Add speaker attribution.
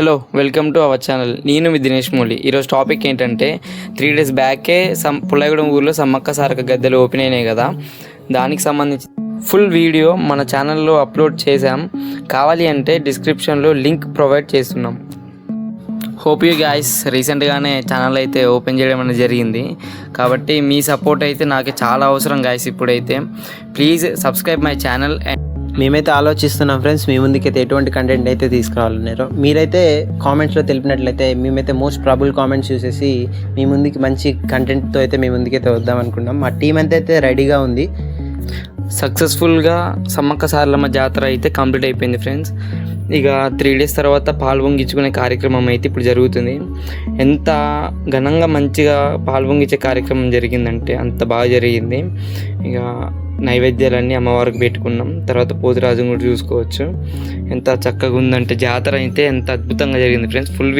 Speaker 1: Hello, welcome to our channel. నేను మీ దినేష్ మౌలి. ఈరోజు topic ఏంటంటే 3 days బ్యాకే పుల్లగూడెం ఊర్లో సమ్మక్క సారక్క గద్దెలు ఓపెన్ అయినాయి కదా, దానికి సంబంధించి ఫుల్ వీడియో మన ఛానల్లో అప్లోడ్ చేశాం. కావాలి అంటే డిస్క్రిప్షన్లో లింక్ ప్రొవైడ్ చేస్తున్నాం. Hope you guys. రీసెంట్గానే ఛానల్ అయితే ఓపెన్ చేయడం అనేది జరిగింది, కాబట్టి మీ సపోర్ట్ అయితే నాకు చాలా అవసరం గైస్. ఇప్పుడైతే ప్లీజ్ సబ్స్క్రైబ్ మై ఛానల్.
Speaker 2: మేమైతే ఆలోచిస్తున్నాం ఫ్రెండ్స్, మీ ముందుకైతే ఎటువంటి కంటెంట్ అయితే తీసుకురావాలన్నారు మీరైతే కామెంట్స్లో తెలిపినట్లయితే మేమైతే మోస్ట్ ప్రాబుల్ కామెంట్స్ చూసేసి మీ ముందుకి మంచి కంటెంట్తో అయితే మీ ముందుకైతే వద్దాం అనుకున్నాం. మా టీం అంతా అయితే రెడీగా ఉంది.
Speaker 1: సక్సెస్ఫుల్గా సమ్మక్క సారలమ్మ జాతర అయితే కంప్లీట్ అయిపోయింది ఫ్రెండ్స్. ఇక 3 days తర్వాత పాలు పొంగించుకునే కార్యక్రమం అయితే ఇప్పుడు జరుగుతుంది. ఎంత ఘనంగా మంచిగా పాలు పొంగించే కార్యక్రమం జరిగిందంటే అంత బాగా జరిగింది. ఇక నైవేద్యాలన్నీ అమ్మవారికి పెట్టుకున్నాం. తర్వాత పోతురాజును కూడా చూసుకోవచ్చు. ఎంత చక్కగా ఉందంటే జాతర అయితే ఎంత అద్భుతంగా జరిగింది ఫ్రెండ్స్. ఫుల్